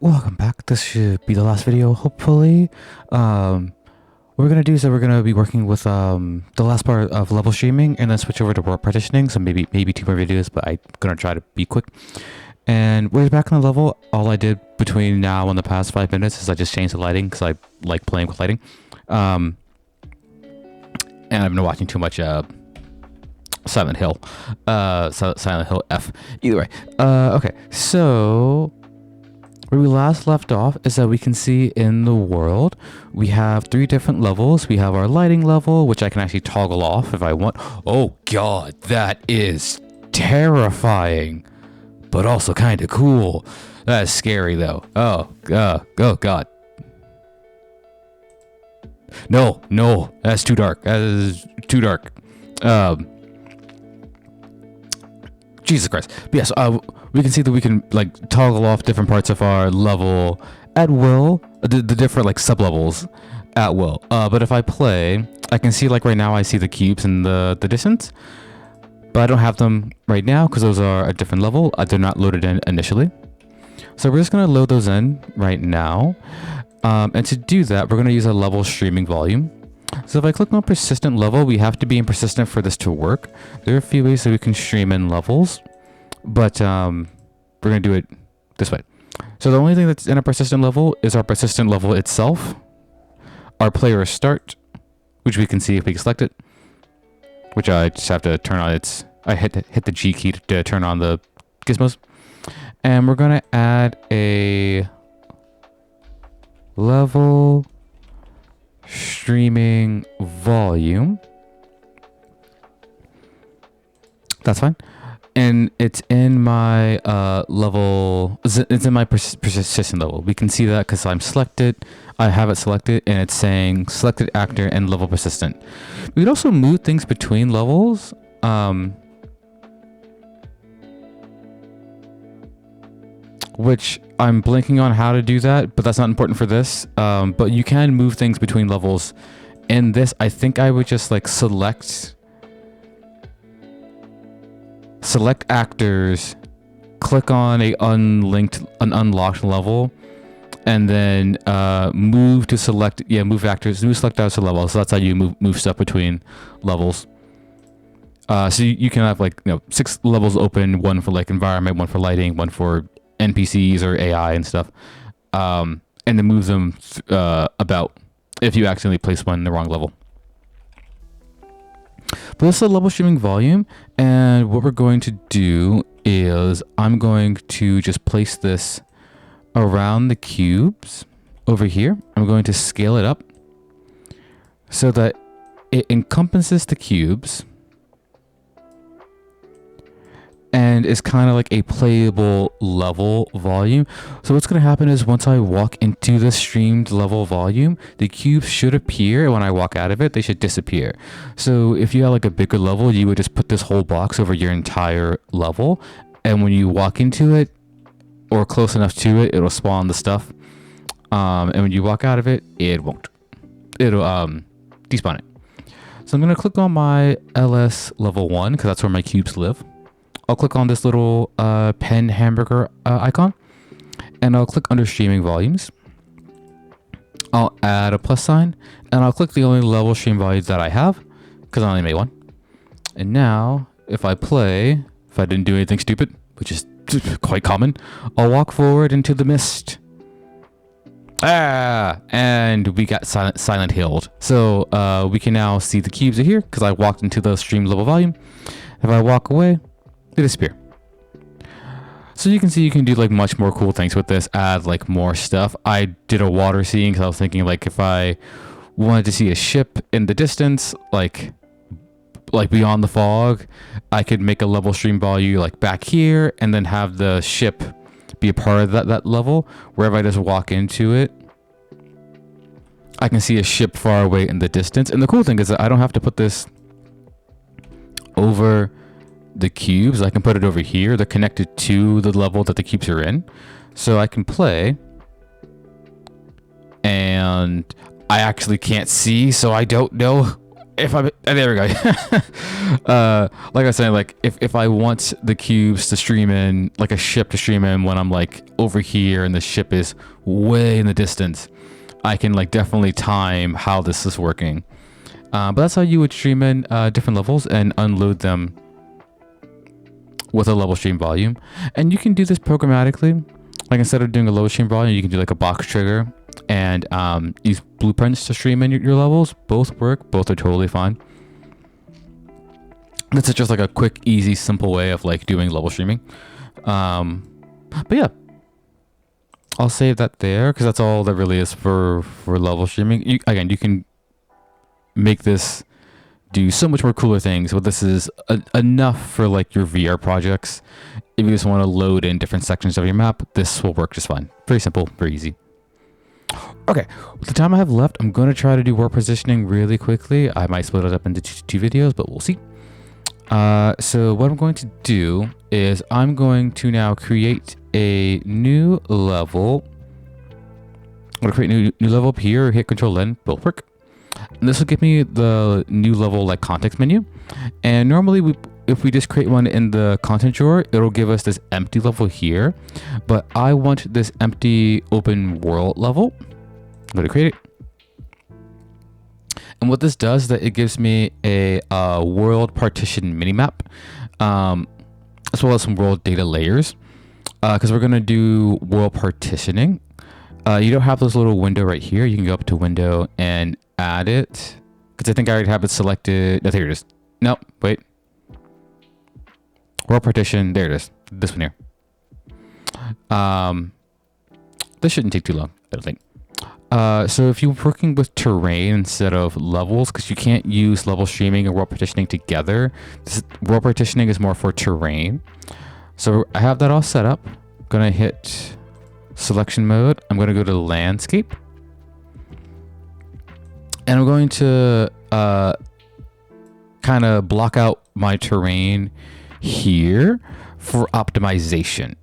Welcome back. This should be the last video, hopefully. What we're gonna do is that we're gonna be working with the last part of level streaming and then switch over to world partitioning. So maybe 2 more videos, but I'm gonna try to be quick. And we're back on the level. All I did between now and the past 5 minutes is I just changed the lighting because I like playing with lighting. And I've been watching too much Silent Hill. Silent Hill F. Either way. Okay, so where we last left off is that we can see in the world we have 3 different levels. We have our lighting level, which I can actually toggle off if I want. Oh god, that is terrifying, but also kind of cool. That is scary though. Oh god. No, that's too dark. That is too dark. Jesus Christ. But yes, we can see that we can like toggle off different parts of our level at will, the different like sub levels at will. But if I play, I can see like right now I see the cubes in the distance, but I don't have them right now because those are a different level. They're not loaded in initially. So we're just gonna load those in right now. And to do that, we're gonna use a level streaming volume. So if I click on persistent level, we have to be in persistent for this to work. There are a few ways that we can stream in levels, but we're going to do it this way. So the only thing that's in a persistent level is our persistent level itself, our player start, which we can see if we select it, which I just have to turn on its, I hit the G key to turn on the gizmos. And we're going to add a level streaming volume. That's fine. And it's in my level, it's in my persistent level. We can see that because I'm selected, I have it selected, and it's saying selected actor and level persistent. We could also move things between levels. Which I'm blanking on how to do that, but that's not important for this. But you can move things between levels. In this, I think I would just like select actors, click on an unlocked level, and then move to select, move actors, select out to level. So that's how you move stuff between levels. So you can have like 6 levels open, 1 for like environment, 1 for lighting, 1 for NPCs or AI and stuff, and then move them about if you accidentally place one in the wrong level. But this is a level streaming volume, and what we're going to do is I'm going to just place this around the cubes over here. I'm going to scale it up so that it encompasses the cubes and is kind of like a playable level volume. So what's going to happen is once I walk into the streamed level volume, the cubes should appear, and when I walk out of it, they should disappear. So if you have like a bigger level, you would just put this whole box over your entire level, and when you walk into it or close enough to it, it'll spawn the stuff. And when you walk out of it, it won't. It'll despawn it. So I'm going to click on my LS level 1 because that's where my cubes live. I'll click on this little pen hamburger icon, and I'll click under streaming volumes. I'll add a plus sign, and I'll click the only level stream volumes that I have, because I only made 1. And now, if I play, if I didn't do anything stupid, which is quite common, I'll walk forward into the mist. And we got silent hilled. So we can now see the cubes are here, because I walked into the stream level volume. If I walk away, they disappear. So you can see you can do like much more cool things with this, add like more stuff. I did a water scene because I was thinking like if I wanted to see a ship in the distance, like beyond the fog, I could make a level stream volume like back here and then have the ship be a part of that level. Wherever I just walk into it, I can see a ship far away in the distance. And the cool thing is that I don't have to put this over the cubes. I can put it over here. They're connected to the level that the cubes are in. So I can play, and I actually can't see, so I don't know there we go. Like I was saying, like if I want the cubes to stream in, like a ship to stream in when I'm like over here and the ship is way in the distance, I can like definitely time how this is working. But that's how you would stream in different levels and unload them with a level stream volume. And you can do this programmatically. Like instead of doing a level stream volume, you can do like a box trigger and use blueprints to stream in your levels. Both work. Both are totally fine. This is just like a quick, easy, simple way of like doing level streaming. But yeah, I'll save that there because that's all that really is for level streaming. Again, you can make this do so much more cooler things, but this is enough for like your VR projects. If you just want to load in different sections of your map, this will work just fine. Very simple, very easy. Okay, with the time I have left, I'm going to try to do warp positioning really quickly. I might split it up into two videos, but we'll see. So what I'm going to do is I'm going to now create a new level. I'm going to create a new level up here, hit Control N, both work. And this will give me the new level like context menu. And normally if we just create one in the content drawer, it'll give us this empty level here. But I want this empty open world level. I'm going to create it. And what this does is that it gives me a world partition minimap, as well as some world data layers. Because we're going to do world partitioning. You don't have this little window right here. You can go up to window and add it. Because I think I already have it selected. No, here it is. No, wait. World partition. There it is. This one here. This shouldn't take too long, I don't think. So if you're working with terrain instead of levels, because you can't use level streaming and world partitioning together, world partitioning is more for terrain. So I have that all set up. I'm gonna hit selection mode. I'm gonna go to landscape, and I'm going to kind of block out my terrain here for optimization.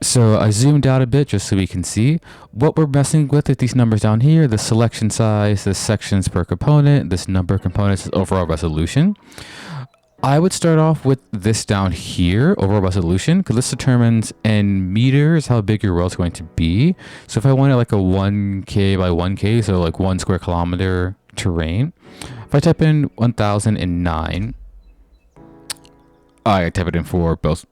So I zoomed out a bit just so we can see what we're messing with these numbers down here: the selection size, the sections per component, this number of components, is overall resolution. I would start off with this down here, overall resolution, because this determines in meters how big your world's going to be. So if I wanted like a 1K by 1K, so like 1 square kilometer terrain, if I type in 1009, I type it in for both.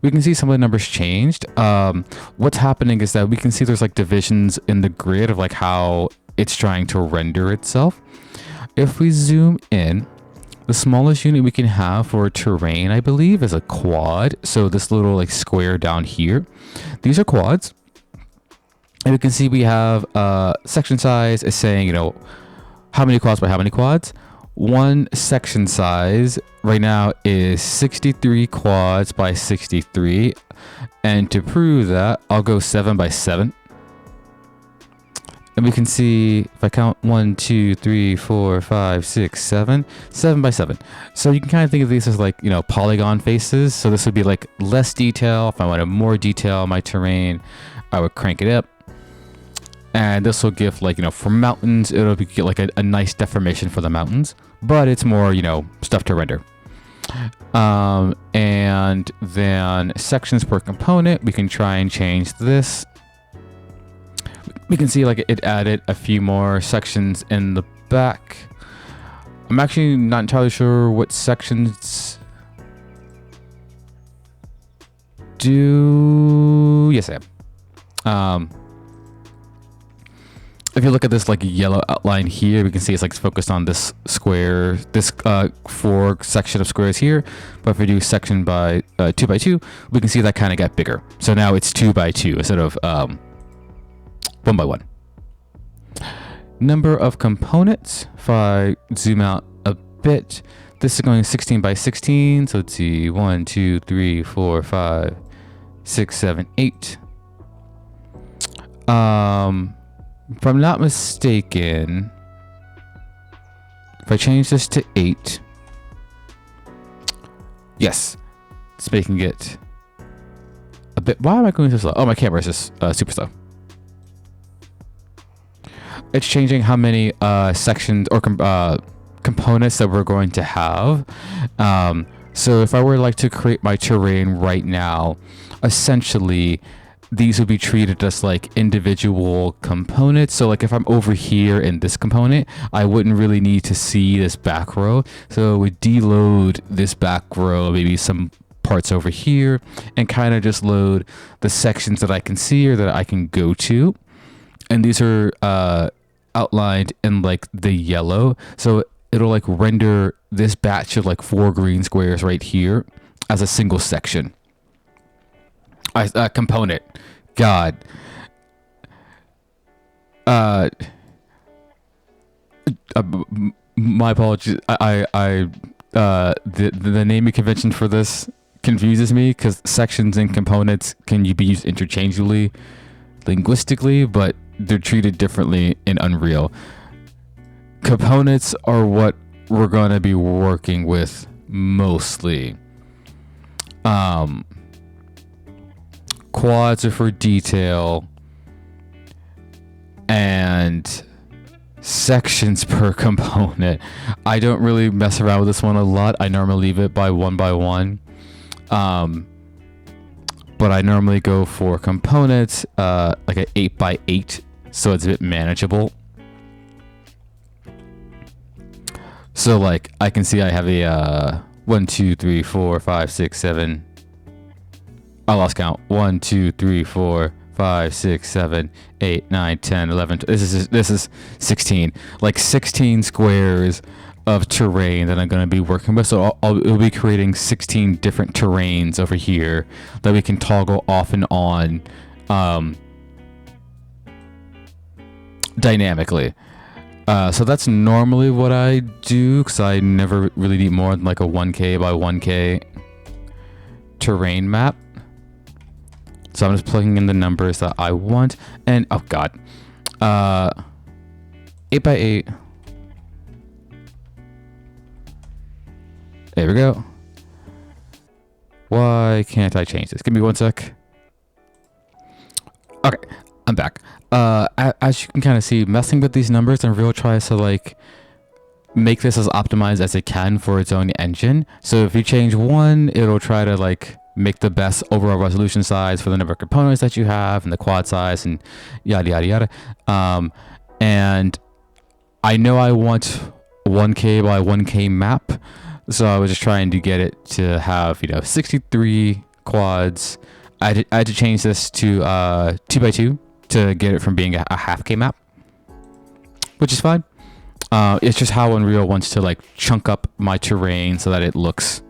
We can see some of the numbers changed. What's happening is that we can see there's like divisions in the grid of like how it's trying to render itself. If we zoom in, the smallest unit we can have for terrain, I believe, is a quad. So this little like square down here, these are quads. And we can see we have section size is saying, you know, how many quads by how many quads. One section size right now is 63 quads by 63. And to prove that, I'll go 7 by 7. And we can see, if I count 1, 2, 3, 4, 5, 6, 7, 7 by 7. So you can kind of think of these as like, you know, polygon faces. So this would be like less detail. If I wanted more detail on my terrain, I would crank it up. And this will give like, you know, for mountains, it'll be like a nice deformation for the mountains. But it's more, you know, stuff to render. And then sections per component, we can try and change this. We can see like it added a few more sections in the back. I'm actually not entirely sure what sections do. Yes, I am. If you look at this like yellow outline here, we can see it's like focused on this square, this 4 section of squares here. But if we do section by 2 by 2, we can see that kind of got bigger. So now it's 2 by 2 instead of 1 by 1. Number of components. If I zoom out a bit, this is going 16 by 16. So let's see, 1, 2, 3, 4, 5, 6, 7, 8. If I'm not mistaken, if I change this to 8, yes, it's making it a bit. Why am I going so slow? Oh, my camera is just super slow. it's changing how many sections or components that we're going to have. So if I were like to create my terrain right now, essentially these would be treated as like individual components. So like if I'm over here in this component, I wouldn't really need to see this back row. So it would deload this back row, maybe some parts over here, and kind of just load the sections that I can see or that I can go to. And these are outlined in like the yellow. So it'll like render this batch of like 4 green squares right here as a single section. Component. God. My apologies. The naming convention for this confuses me because sections and components can be used interchangeably linguistically, but they're treated differently in Unreal. Components are what we're going to be working with mostly. Quads are for detail, and sections per component. I don't really mess around with this one a lot. I normally leave it by one, but I normally go for components like an 8x8, so it's a bit manageable. So like I can see I have a 1, 2, 3, 4, 5, 6, 7. I lost count. 1, 2, 3, 4, 5, 6, 7, 8, 9, 10, 11. This is 16. Like 16 squares of terrain that I'm going to be working with. So we'll be creating 16 different terrains over here that we can toggle off and on dynamically. So that's normally what I do because I never really need more than like a 1K by 1K terrain map. So I'm just plugging in the numbers that I want. And, oh God, 8x8. There we go. Why can't I change this? Give me one sec. Okay, I'm back. As you can kind of see, messing with these numbers, Unreal tries to like make this as optimized as it can for its own engine. So if you change one, it'll try to like make the best overall resolution size for the number of components that you have and the quad size and yada yada yada. And I know I want 1K by 1K map, so I was just trying to get it to have 63 quads. I had to change this to 2x2 to get it from being a half K map, which is fine. It's just how Unreal wants to like chunk up my terrain so that it looks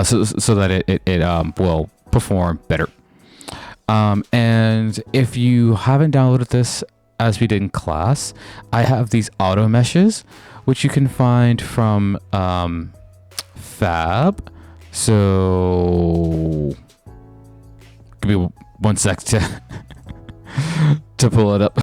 so that it will perform better. And if you haven't downloaded this as we did in class, I have these auto meshes which you can find from Fab. So give me one sec to to pull it up.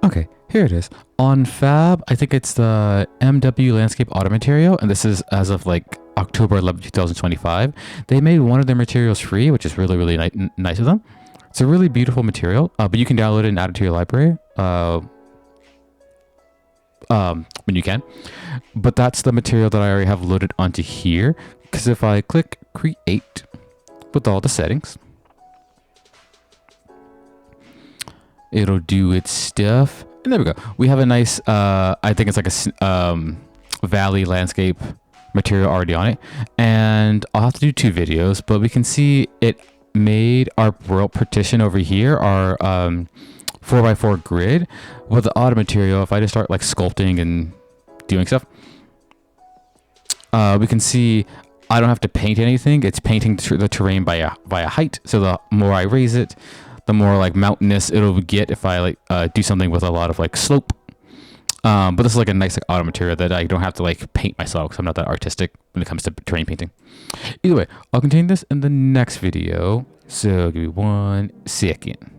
Okay, here it is. On Fab, I think it's the MW Landscape Auto Material, and this is as of like October 11, 2025. They made one of their materials free, which is really, really nice of them. It's a really beautiful material, but you can download it and add it to your library when you can. But that's the material that I already have loaded onto here, because if I click create with all the settings, it'll do its stuff. And there we go. We have a nice, I think it's like a valley landscape material already on it. And I'll have to do 2 videos, but we can see it made our world partition over here, our 4x4 grid with the auto material. If I just start like sculpting and doing stuff, we can see I don't have to paint anything. It's painting the terrain by height. So the more I raise it, the more like mountainous it'll get if I like do something with a lot of like slope. But this is like a nice like auto material that I don't have to like paint myself because I'm not that artistic when it comes to terrain painting. Either way, I'll continue this in the next video. So give me 1 second.